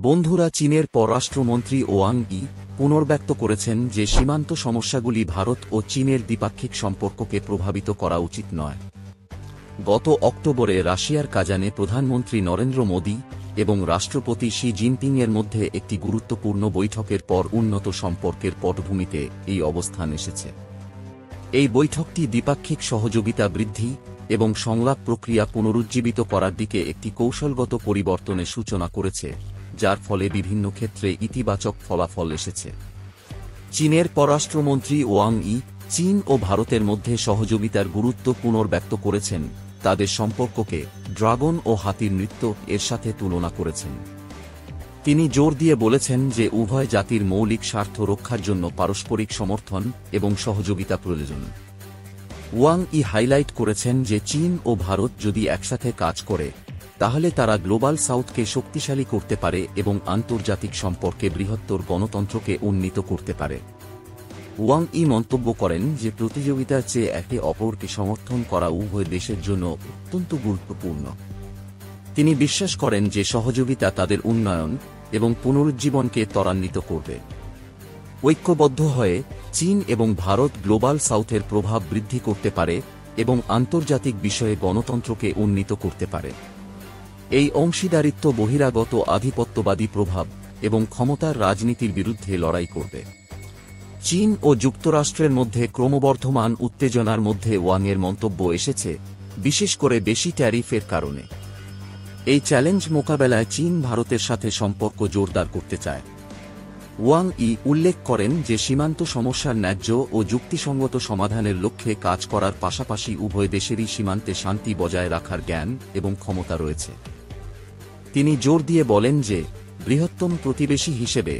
বন্ধুরা, চীনের পররাষ্ট্রমন্ত্রী ওয়াং ই পুনর্ব্যক্ত করেছেন যে সীমান্ত সমস্যাগুলি ভারত ও চীনের দ্বিপাক্ষিক সম্পর্ককে প্রভাবিত করা উচিত নয়। গত অক্টোবরে রাশিয়ার কাজানে প্রধানমন্ত্রী নরেন্দ্র মোদী এবং রাষ্ট্রপতি শি জিনপিংয়ের মধ্যে একটি গুরুত্বপূর্ণ বৈঠকের পর উন্নত সম্পর্কের পটভূমিতে এই অবস্থান এসেছে। এই বৈঠকটি দ্বিপাক্ষিক সহযোগিতা বৃদ্ধি এবং সংলাপ প্রক্রিয়া পুনরুজ্জীবিত করার দিকে একটি কৌশলগত পরিবর্তনের সূচনা করেছে, যার ফলে বিভিন্ন ক্ষেত্রে ইতিবাচক ফলাফল এসেছে। চীনের পররাষ্ট্রমন্ত্রী ওয়াং ই চীন ও ভারতের মধ্যে সহযোগিতার গুরুত্ব পুনর্ব্যক্ত করেছেন, তাদের সম্পর্ককে ড্রাগন ও হাতির নৃত্য এর সাথে তুলনা করেছেন। তিনি জোর দিয়ে বলেছেন যে উভয় জাতির মৌলিক স্বার্থ রক্ষার জন্য পারস্পরিক সমর্থন এবং সহযোগিতা প্রয়োজন। ওয়াং ই হাইলাইট করেছেন যে চীন ও ভারত যদি একসাথে কাজ করে তাহলে তারা গ্লোবাল সাউথকে শক্তিশালী করতে পারে এবং আন্তর্জাতিক সম্পর্কে বৃহত্তর গণতন্ত্রকে উন্নীত করতে পারে। ওয়াং ই মন্তব্য করেন যে প্রতিযোগিতার চেয়ে একে অপরকে সমর্থন করা উভয় দেশের জন্য অত্যন্ত গুরুত্বপূর্ণ। তিনি বিশ্বাস করেন যে সহযোগিতা তাদের উন্নয়ন এবং পুনরুজ্জীবনকে ত্বরান্বিত করবে। ঐক্যবদ্ধ হয়ে চীন এবং ভারত গ্লোবাল সাউথের প্রভাব বৃদ্ধি করতে পারে এবং আন্তর্জাতিক বিষয়ে গণতন্ত্রকে উন্নীত করতে পারে। এই অংশীদারিত্ব বহিরাগত আধিপত্যবাদী প্রভাব এবং ক্ষমতার রাজনীতির বিরুদ্ধে লড়াই করবে। চীন ও যুক্তরাষ্ট্রের মধ্যে ক্রমবর্ধমান উত্তেজনার মধ্যে ওয়াংয়ের মন্তব্য এসেছে, বিশেষ করে বেশি ট্যারিফের কারণে। এই চ্যালেঞ্জ মোকাবেলায় চীন ভারতের সাথে সম্পর্ক জোরদার করতে চায়। ওয়াং ই উল্লেখ করেন যে সীমান্ত সমস্যার ন্যায্য ও যুক্তিসঙ্গত সমাধানের লক্ষ্যে কাজ করার পাশাপাশি উভয় দেশেরই সীমান্তে শান্তি বজায় রাখার জ্ঞান এবং ক্ষমতা রয়েছে। তিনি জোর দিয়ে বলেন যে বৃহত্তম প্রতিবেশী হিসেবে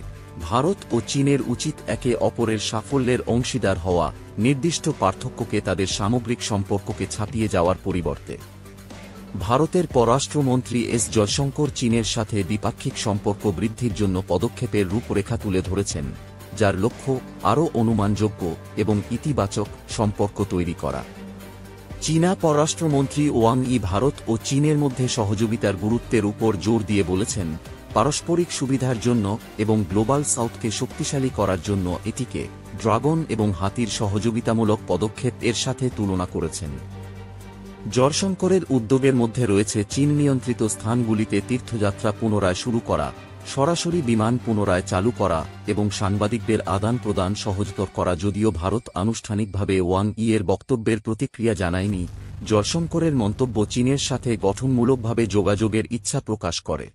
ভারত ও চীনের উচিত একে অপরের সাফল্যের অংশীদার হওয়া, নির্দিষ্ট পার্থক্যকে তাদের সামগ্রিক সম্পর্ককে ছাপিয়ে যাওয়ার পরিবর্তে। ভারতের পররাষ্ট্রমন্ত্রী এস জয়শঙ্কর চীনের সাথে দ্বিপাক্ষিক সম্পর্ক বৃদ্ধির জন্য পদক্ষেপের রূপরেখা তুলে ধরেছেন, যার লক্ষ্য আরও অনুমানযোগ্য এবং ইতিবাচক সম্পর্ক তৈরি করা। চীনা পররাষ্ট্রমন্ত্রী ওয়াং ই ভারত ও চীনের মধ্যে সহযোগিতার গুরুত্বের উপর জোর দিয়ে বলেছেন, পারস্পরিক সুবিধার জন্য এবং গ্লোবাল সাউথকে শক্তিশালী করার জন্য এটিকে ড্রাগন এবং হাতির সহযোগিতামূলক পদক্ষেপ এর সাথে তুলনা করেছেন। জয়শঙ্করের উদ্যোগের মধ্যে রয়েছে চীন নিয়ন্ত্রিত স্থানগুলিতে তীর্থযাত্রা পুনরায় শুরু করা, সরাসরি বিমান পুনরায় চালু করা এবং সাংবাদিকদের আদান প্রদান সহজতর করা। যদিও ভারত আনুষ্ঠানিকভাবে ওয়াং ই এর বক্তব্যের প্রতিক্রিয়া জানায়নি, জয়শঙ্করের মন্তব্য চীনের সাথে গঠনমূলকভাবে যোগাযোগের ইচ্ছা প্রকাশ করে।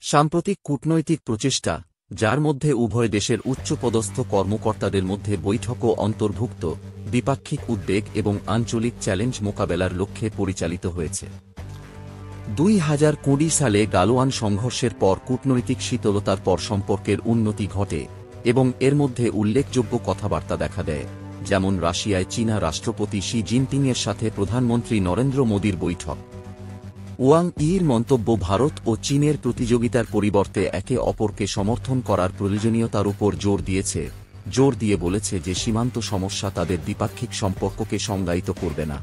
সাম্প্রতিক কূটনৈতিক প্রচেষ্টা, যার মধ্যে উভয় দেশের উচ্চপদস্থ কর্মকর্তাদের মধ্যে বৈঠকও অন্তর্ভুক্ত, দ্বিপাক্ষিক উদ্বেগ এবং আঞ্চলিক চ্যালেঞ্জ মোকাবেলার লক্ষ্যে পরিচালিত হয়েছে। 2020 সালে গালওয়ান সংঘর্ষের পর কূটনৈতিক শীতলতার পর সম্পর্কের উন্নতি ঘটে এবং এর মধ্যে উল্লেখযোগ্য কথাবার্তা দেখা দেয়, যেমন রাশিয়ায় চীনা রাষ্ট্রপতি শি জিনপিংয়ের সাথে প্রধানমন্ত্রী নরেন্দ্র মোদীর বৈঠক। ওয়াং ইর মন্তব্য ভারত ও চীনের প্রতিযোগিতার পরিবর্তে একে অপরকে সমর্থন করার প্রয়োজনীয়তার উপর জোর দিয়ে বলেছে যে সীমান্ত সমস্যা তাদের দ্বিপাক্ষিক সম্পর্ককে সংজ্ঞায়িত করবে না।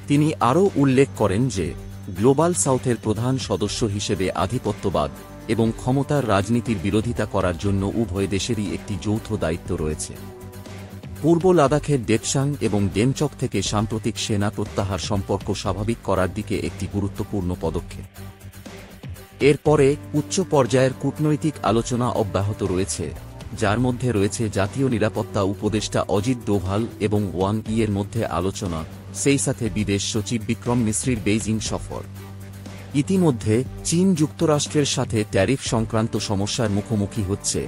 তিনি আরও উল্লেখ করেন যে গ্লোবাল সাউথের প্রধান সদস্য হিসেবে আধিপত্যবাদ এবং ক্ষমতার রাজনীতির বিরোধিতা করার জন্য উভয় দেশেরই একটি যৌথ দায়িত্ব রয়েছে। পূর্ব লাদাখের ডেপসাং এবং ডেমচক থেকে সাম্প্রতিক সেনা প্রত্যাহার সম্পর্ক স্বাভাবিক করার দিকে একটি গুরুত্বপূর্ণ পদক্ষেপ। এরপরে উচ্চ পর্যায়ের কূটনৈতিক আলোচনা অব্যাহত রয়েছে, যার মধ্যে রয়েছে জাতীয় নিরাপত্তা উপদেষ্টা অজিত ডোভাল এবং ওয়াং ই এর মধ্যে আলোচনা, সেই সাথে বিদেশ সচিব বিক্রম মিশ্রির বেইজিং সফর। ইতিমধ্যে চীন যুক্তরাষ্ট্রের সাথে ট্যারিফ সংক্রান্ত সমস্যার মুখোমুখি হচ্ছে,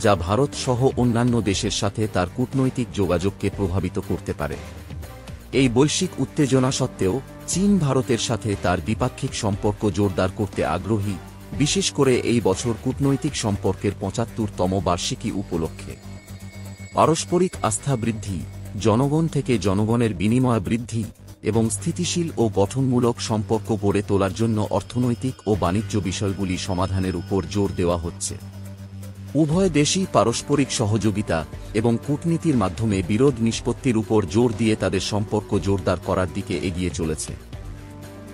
যা ভারত সহ অন্যান্য দেশের সাথে তার কূটনৈতিক যোগাযোগকে প্রভাবিত করতে পারে। এই বৈশ্বিক উত্তেজনা সত্ত্বেও চীন ভারতের সাথে তার দ্বিপাক্ষিক সম্পর্ক জোরদার করতে আগ্রহী, বিশেষ করে এই বছর কূটনৈতিক সম্পর্কের 75তম বার্ষিকী উপলক্ষে। পারস্পরিক আস্থা বৃদ্ধি, জনগণ থেকে জনগণের বিনিময় বৃদ্ধি এবং স্থিতিশীল ও গঠনমূলক সম্পর্ক গড়ে তোলার জন্য অর্থনৈতিক ও বাণিজ্য বিষয়গুলি সমাধানের উপর জোর দেওয়া হচ্ছে। উভয় দেশই পারস্পরিক সহযোগিতা এবং কূটনীতির মাধ্যমে বিরোধ নিষ্পত্তির উপর জোর দিয়ে তাদের সম্পর্ক জোরদার করার দিকে এগিয়ে চলেছে।